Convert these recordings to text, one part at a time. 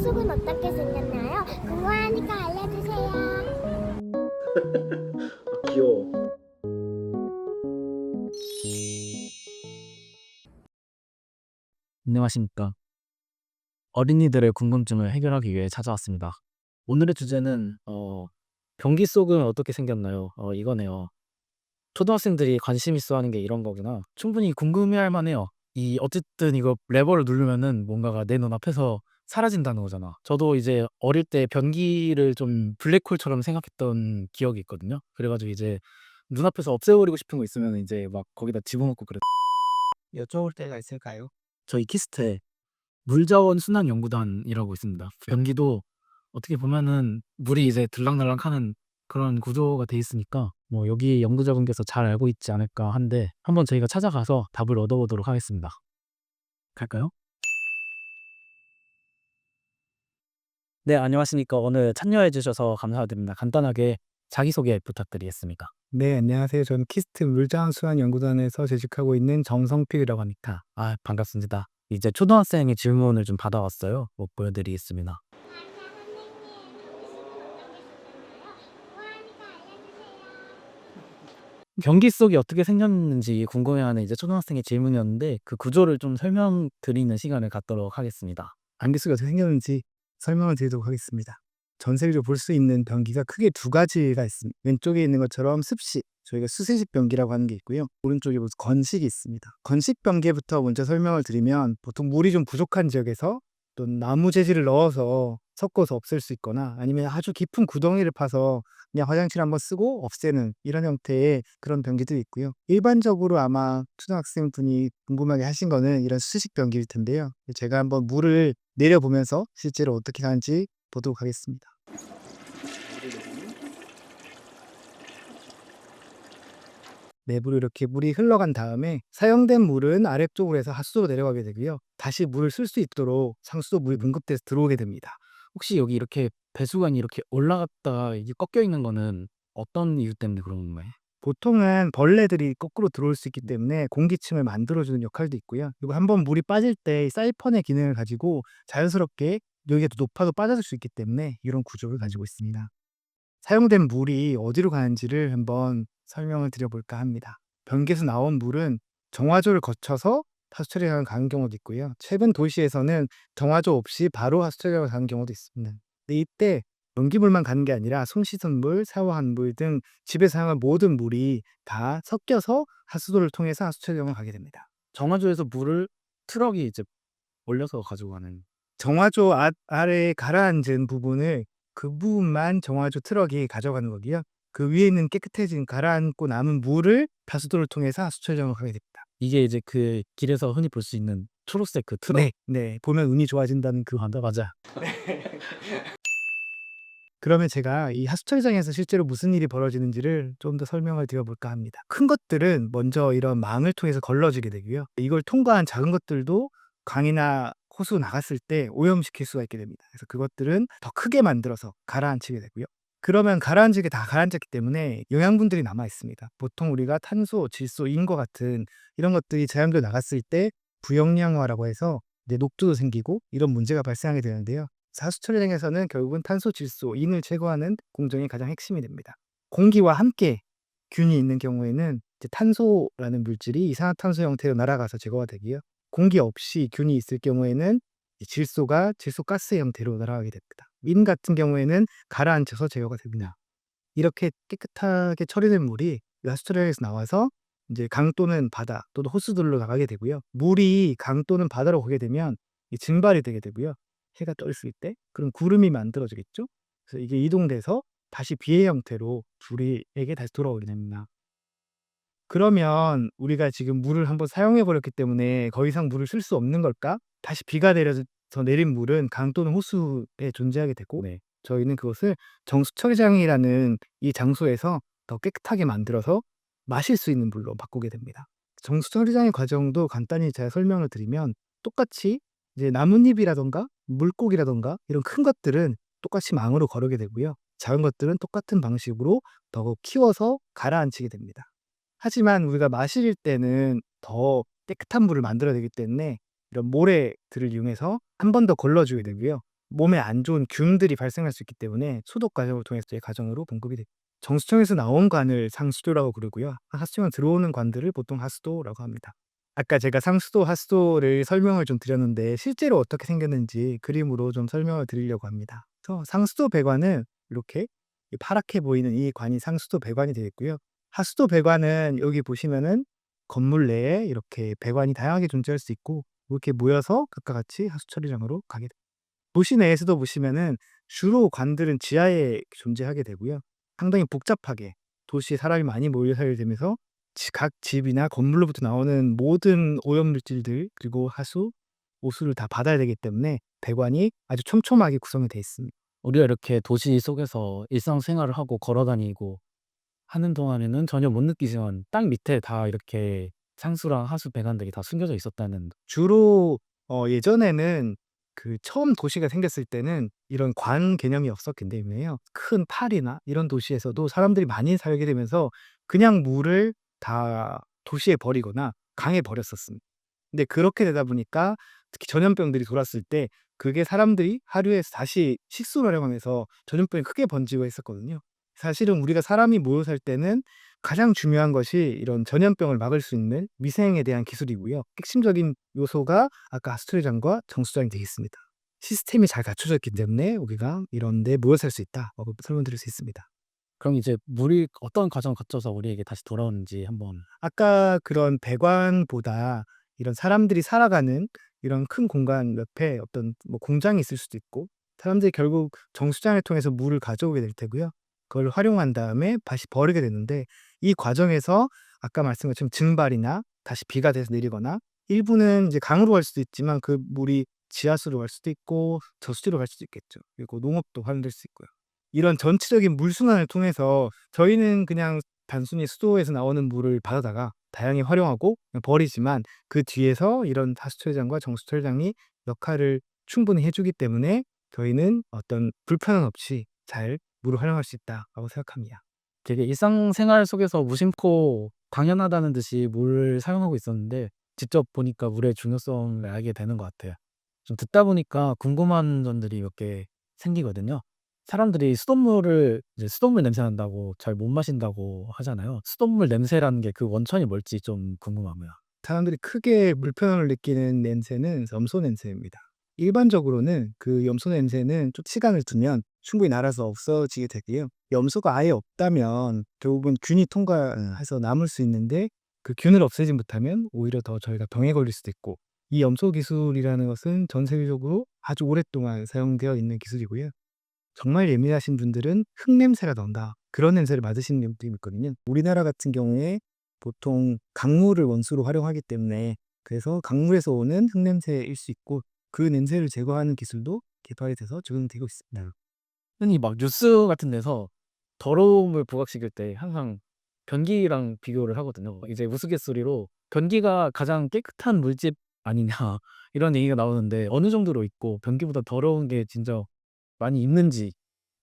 속은 어떻게 생겼나요? 궁금하니까 알려주세요. 귀여워. 안녕하십니까. 어린이들의 궁금증을 해결하기 위해 찾아왔습니다. 오늘의 주제는 변기 속은 어떻게 생겼나요? 이거네요. 초등학생들이 관심 있어 하는 게 이런 거구나. 충분히 궁금해할 만해요. 어쨌든 이거 레버를 누르면은 뭔가가 내 눈앞에서 사라진다는 거잖아. 저도 이제 어릴 때 변기를 좀 블랙홀처럼 생각했던 기억이 있거든요. 그래가지고 이제 눈앞에서 없애버리고 싶은 거 있으면 이제 막 거기다 집어넣고 그래. 여쭤볼 때가 있을까요? 저희 키스트에 물자원 순환 연구단이라고 있습니다. 변기도 어떻게 보면은 물이 이제 들락날락하는 그런 구조가 돼 있으니까 뭐 여기 연구자분께서 잘 알고 있지 않을까 한데 한번 저희가 찾아가서 답을 얻어보도록 하겠습니다. 갈까요? 네, 안녕하십니까. 오늘 참여해 주셔서 감사드립니다. 간단하게 자기소개 부탁드리겠습니다. 네, 안녕하세요. 저는 키스트 물자원수환연구단에서 재직하고 있는 정성필이라고 합니다. 반갑습니다. 이제 초등학생의 질문을 좀 받아왔어요. 뭐 보여드리겠습니다. 변기 속이 어떻게 생겼는지 궁금해하는 이제 초등학생의 질문이었는데 그 구조를 좀 설명드리는 시간을 갖도록 하겠습니다. 변기수가 어떻게 생겼는지 설명을 드리도록 하겠습니다. 전 세계적으로 볼 수 있는 변기가 크게 두 가지가 있습니다. 왼쪽에 있는 것처럼 습식, 저희가 수세식 변기라고 하는 게 있고요. 오른쪽에 보면 건식이 있습니다. 건식 변기부터 먼저 설명을 드리면 보통 물이 좀 부족한 지역에서 또 나무 재질을 넣어서 섞어서 없앨 수 있거나 아니면 아주 깊은 구덩이를 파서 그냥 화장실 한번 쓰고 없애는 이런 형태의 그런 변기도 있고요. 일반적으로 아마 초등학생분이 궁금하게 하신 거는 이런 수식 변기일 텐데요. 제가 한번 물을 내려보면서 실제로 어떻게 하는지 보도록 하겠습니다. 내부로 이렇게 물이 흘러간 다음에 사용된 물은 아래쪽으로 해서 하수도로 내려가게 되고요. 다시 물을 쓸 수 있도록 상수도 물이 공급돼서 들어오게 됩니다. 혹시 여기 이렇게 배수관이 이렇게 올라갔다가 이게 꺾여 있는 거는 어떤 이유 때문에 그런 건가요? 보통은 벌레들이 거꾸로 들어올 수 있기 때문에 공기층을 만들어주는 역할도 있고요. 그리고 한번 물이 빠질 때 사이펀의 기능을 가지고 자연스럽게 여기가 더 높아도 빠져들 수 있기 때문에 이런 구조를 가지고 있습니다. 사용된 물이 어디로 가는지를 한번 설명을 드려볼까 합니다. 변기에서 나온 물은 정화조를 거쳐서 하수처리장을 가는 경우도 있고요. 최근 도시에서는 정화조 없이 바로 하수처리장을 가는 경우도 있습니다. 근데 이때 변기물만 가는 게 아니라 손 씻은 물, 샤워한 물 등 집에 사용한 모든 물이 다 섞여서 하수도를 통해서 하수처리장을 가게 됩니다. 정화조에서 물을 트럭이 이제 올려서 가지고 가는. 정화조 아래에 가라앉은 부분을 그 부분만 정화조 트럭이 가져가는 거고요. 그 위에 있는 깨끗해진 가라앉고 남은 물을 하수도를 통해서 하수처리장으로 가게 됩니다. 이게 이제 그 길에서 흔히 볼 수 있는 초록색 그 트럭. 네, 네. 보면 운이 좋아진다는 그 맞아. 그러면 제가 이 하수처리장에서 실제로 무슨 일이 벌어지는지를 좀 더 설명을 드려볼까 합니다. 큰 것들은 먼저 이런 망을 통해서 걸러지게 되고요. 이걸 통과한 작은 것들도 강이나 호수 나갔을 때 오염시킬 수가 있게 됩니다. 그래서 그것들은 더 크게 만들어서 가라앉히게 되고요. 그러면 가라앉게 다 가라앉았기 때문에 영양분들이 남아 있습니다. 보통 우리가 탄소, 질소, 인과 같은 이런 것들이 자연으로 나갔을 때 부영양화라고 해서 이제 녹조도 생기고 이런 문제가 발생하게 되는데요. 하수처리장에서는 결국은 탄소, 질소, 인을 제거하는 공정이 가장 핵심이 됩니다. 공기와 함께 균이 있는 경우에는 이제 탄소라는 물질이 이산화탄소 형태로 날아가서 제거가 되고요. 공기 없이 균이 있을 경우에는 질소가 질소가스 형태로 날아가게 됩니다. 인 같은 경우에는 가라앉혀서 제거가 됩니다. 이렇게 깨끗하게 처리된 물이 하수처리장에서 나와서 이제 강 또는 바다 또는 호수들로 나가게 되고요. 물이 강 또는 바다로 가게 되면 증발이 되게 되고요. 해가 떠 있을 때 그런 구름이 만들어지겠죠. 그래서 이게 이동돼서 다시 비의 형태로 우리에게 다시 돌아오게 됩니다. 그러면 우리가 지금 물을 한번 사용해 버렸기 때문에 '더 이상 물을 쓸 수 없는 걸까?' 다시 비가 내려서 내린 물은 강 또는 호수에 존재하게 되고 네. 저희는 그것을 정수처리장이라는 이 장소에서 더 깨끗하게 만들어서 마실 수 있는 물로 바꾸게 됩니다. 정수처리장의 과정도 간단히 제가 설명을 드리면 똑같이 이제 나뭇잎이라든가 물고기라든가 이런 큰 것들은 똑같이 망으로 거르게 되고요. 작은 것들은 똑같은 방식으로 더욱 키워서 가라앉히게 됩니다. 하지만 우리가 마실 때는 더 깨끗한 물을 만들어야 되기 때문에 이런 모래들을 이용해서 한 번 더 걸러 주게 되고요. 몸에 안 좋은 균들이 발생할 수 있기 때문에 소독 과정을 통해서 저희 가정으로 공급이 됩니다. 정수청에서 나온 관을 상수도라고 부르고요. 하수도에 들어오는 관들을 보통 하수도라고 합니다. 아까 제가 상수도, 하수도를 설명을 좀 드렸는데 실제로 어떻게 생겼는지 그림으로 좀 설명을 드리려고 합니다. 그래서 상수도 배관은 이렇게 파랗게 보이는 이 관이 상수도 배관이 되어 있고요. 하수도 배관은 여기 보시면은 건물 내에 이렇게 배관이 다양하게 존재할 수 있고 이렇게 모여서 각각 같이 하수 처리장으로 가게 됩니다. 도시 내에서도 보시면은 주로 관들은 지하에 존재하게 되고요. 상당히 복잡하게 도시에 사람이 많이 모여 살게 되면서 각 집이나 건물로부터 나오는 모든 오염물질들 그리고 하수, 오수를 다 받아야 되기 때문에 배관이 아주 촘촘하게 구성이 되어 있습니다. 우리가 이렇게 도시 속에서 일상생활을 하고 걸어 다니고 하는 동안에는 전혀 못 느끼지만 땅 밑에 다 이렇게 상수랑 하수 배관들이 다 숨겨져 있었다는. 주로 예전에는 그 처음 도시가 생겼을 때는 이런 관 개념이 없었기 때문에요. 큰 파리나 이런 도시에서도 사람들이 많이 살게 되면서 그냥 물을 다 도시에 버리거나 강에 버렸었습니다. 근데 그렇게 되다 보니까 특히 전염병들이 돌았을 때 그게 사람들이 하류에 다시 식수를 활용하면서 전염병이 크게 번지고 했었거든요. 사실은 우리가 사람이 모여 살 때는 가장 중요한 것이 이런 전염병을 막을 수 있는 위생에 대한 기술이고요. 핵심적인 요소가 아까 하수처리장과 정수장이 되겠습니다. 시스템이 잘 갖춰져 있기 때문에 우리가 이런 데 모여 살 수 있다고 설명드릴 수 있습니다. 그럼 이제 물이 어떤 과정을 거쳐서 우리에게 다시 돌아오는지 한번. 아까 그런 배관보다 이런 사람들이 살아가는 이런 큰 공간 옆에 어떤 뭐 공장이 있을 수도 있고 사람들이 결국 정수장을 통해서 물을 가져오게 될 테고요. 그걸 활용한 다음에 다시 버리게 되는데 이 과정에서 아까 말씀한 것처럼 증발이나 다시 비가 돼서 내리거나 일부는 이제 강으로 갈 수도 있지만 그 물이 지하수로 갈 수도 있고 저수지로 갈 수도 있겠죠. 그리고 농업도 활용될 수 있고요. 이런 전체적인 물순환을 통해서 저희는 그냥 단순히 수도에서 나오는 물을 받아다가 다양히 활용하고 버리지만 그 뒤에서 이런 하수처리장과 정수처리장이 역할을 충분히 해주기 때문에 저희는 어떤 불편함 없이 잘 물을 활용할 수 있다고 생각합니다. 되게 일상생활 속에서 무심코 당연하다는 듯이 물을 사용하고 있었는데 직접 보니까 물의 중요성을 알게 되는 것 같아요. 좀 듣다 보니까 궁금한 점들이 몇 개 생기거든요. 사람들이 수돗물을 이제 수돗물 냄새 난다고 잘 못 마신다고 하잖아요. 수돗물 냄새라는 게 그 원천이 뭘지 좀 궁금하고요. 사람들이 크게 불편함을 느끼는 냄새는 염소 냄새입니다. 일반적으로는 그 염소 냄새는 좀 시간을 두면 충분히 날아서 없어지게 되고요. 염소가 아예 없다면 대부분 균이 통과해서 남을 수 있는데 그 균을 없애지 못하면 오히려 더 저희가 병에 걸릴 수도 있고 이 염소 기술이라는 것은 전 세계적으로 아주 오랫동안 사용되어 있는 기술이고요. 정말 예민하신 분들은 흙냄새가 난다. 그런 냄새를 맡으시는 분들이 있거든요. 우리나라 같은 경우에 보통 강물을 원수로 활용하기 때문에 그래서 강물에서 오는 흙냄새일 수 있고 그 냄새를 제거하는 기술도 개발이 돼서 적용되고 있습니다. 흔히 막 뉴스 같은 데서 더러움을 부각시킬 때 항상 변기랑 비교를 하거든요. 이제 우스갯소리로 "변기가 가장 깨끗한 물집 아니냐." 이런 얘기가 나오는데 어느 정도로 있고 변기보다 더러운 게 진짜 많이 있는지.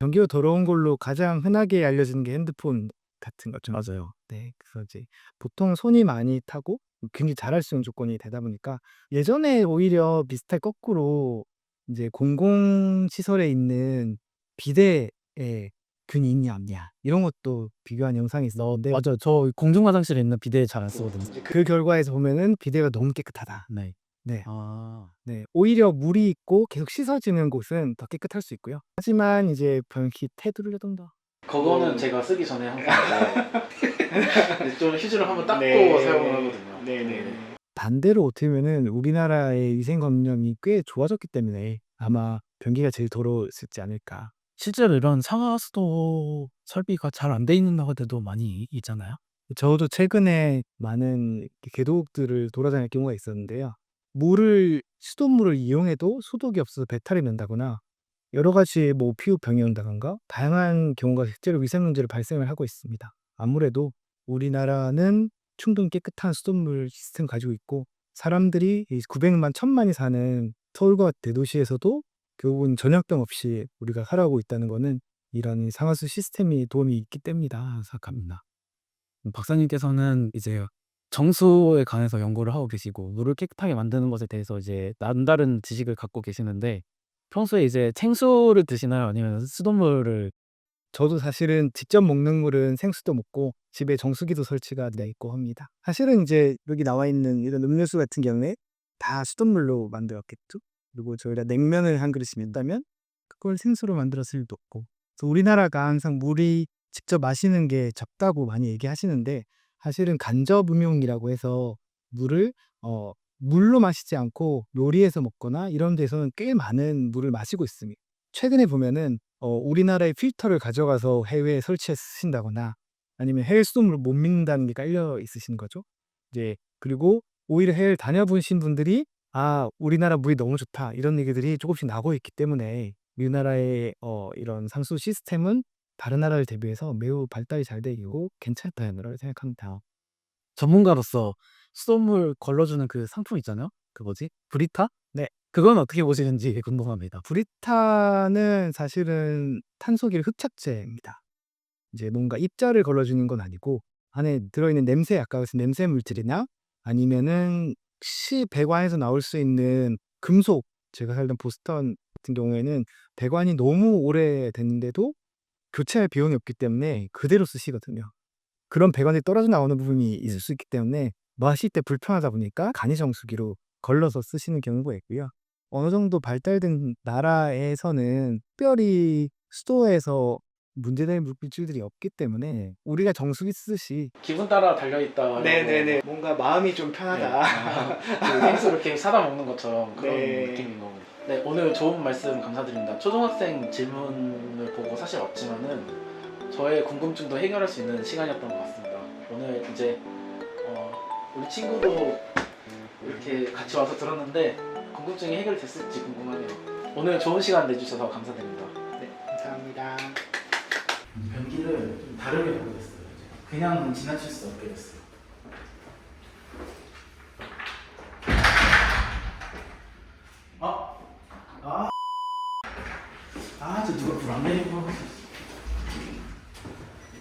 변기가 더러운 걸로 가장 흔하게 알려지는 게 핸드폰 같은 거죠. 맞아요. 네. 그래서 이제 보통 손이 많이 타고 굉장히 잘할 수 있는 조건이 되다 보니까 예전에 오히려 비슷하게 거꾸로 이제 공공시설에 있는 비데에 균이 있냐 없냐 이런 것도 비교한 영상이 있었는데 맞아요. 저 공중 화장실에 있는 비데 잘 안 쓰거든요. 그 결과에서 보면은 비데가 너무 깨끗하다. 네. 네. 아. 네. 오히려 물이 있고 계속 씻어지는 곳은 더 깨끗할 수 있고요. 하지만 이제 변기 테두리라든가 그거는 제가 쓰기 전에 항상 이제 좀 휴지로 한번 닦고 네. 사용을 하거든요. 네네네. 반대로 어떻게 보면은 우리나라의 위생 검역이 꽤 좋아졌기 때문에 아마 변기가 제일 더러웠지 않을까. 실제로 이런 상하수도 설비가 잘 안 돼 있는 나라들도 많이 있잖아요. 저도 최근에 많은 개도국들을 돌아다닐 경우가 있었는데요. 물을 수돗물을 이용해도 소독이 없어서 배탈이 난다거나 여러 가지 뭐 피부병이 온다든가 다양한 경우가 실제로 위생 문제로 발생을 하고 있습니다. 아무래도 우리나라는 충분히 깨끗한 수돗물 시스템을 가지고 있고 사람들이 900만, 1000만이 사는 서울과 대도시에서도 결국은 전염병 없이 우리가 살아가고 있다는 거는 이런 상하수 시스템이 도움이 있기 때문이다 생각합니다. 박사님께서는 이제 정수에 관해서 연구를 하고 계시고 물을 깨끗하게 만드는 것에 대해서 이제 남다른 지식을 갖고 계시는데 평소에 이제 생수를 드시나요? 아니면 수돗물을 저도 사실은 직접 먹는 물은 생수도 먹고 집에 정수기도 설치가 돼 있고 합니다. 사실은 이제 여기 나와 있는 이런 음료수 같은 경우에 다 수돗물로 만들었겠죠. 그리고 저희가 냉면을 한 그릇이 있다면 그걸 생수로 만들었을 일도 없고. 그래서 우리나라가 항상 물이 직접 마시는 게 적다고 많이 얘기하시는데 사실은 간접 음용이라고 해서 물을 물로 마시지 않고 요리해서 먹거나 이런 데서는 꽤 많은 물을 마시고 있습니다. 최근에 보면은 우리나라의 필터를 가져가서 해외에 설치해 쓰신다거나 아니면 해외 수돗물을 못 믿는다는 게 깔려 있으신 거죠. 이제 그리고 오히려 해외를 다녀보신 분들이 우리나라 물이 너무 좋다 이런 얘기들이 조금씩 나오고 있기 때문에 우리나라의 이런 상수 시스템은 다른 나라를 대비해서 매우 발달이 잘 되어 있고 괜찮다고 생각합니다. 전문가로서 수돗물 걸러주는 그 상품 있잖아요. 그 뭐지? 브리타? 네. 그건 어떻게 보시는지 궁금합니다. 브리타는 사실은 탄소기를 흡착제입니다. 이제 뭔가 입자를 걸러주는 건 아니고 안에 들어있는 냄새 아까 말씀 냄새 물질이나 아니면은 혹시 배관에서 나올 수 있는 금속 제가 살던 보스턴 같은 경우에는 배관이 너무 오래됐는데도 교체할 비용이 없기 때문에 그대로 쓰시거든요. 그런 배관이 떨어져 나오는 부분이 있을 수 있기 때문에 마실 때 불편하다 보니까 간이 정수기로 걸러서 쓰시는 경우가 있고요. 어느 정도 발달된 나라에서는 특별히 수도에서 문제될 물질들이 없기 때문에 우리가 정수기 쓰듯이 기분 따라 달려있다. 뭔가 마음이 좀 편하다. 생수 이렇게 사다 먹는 것처럼 그런 네. 느낌인 거고. 네, 오늘 좋은 말씀 감사드립니다. 초등학생 질문을 보고 사실 왔지만은 저의 궁금증도 해결할 수 있는 시간이었던 것 같습니다. 오늘 이제 우리 친구도 이렇게 같이 와서 들었는데 궁금증이 해결됐을지 궁금하네요. 오늘 좋은 시간 내주셔서 감사드립니다. 네, 감사합니다. 변기를 좀 다르게 보게 됐어요. 그냥 지나칠 수 없게 됐어요. 저 누가 불 안 내리고 하고 있었어.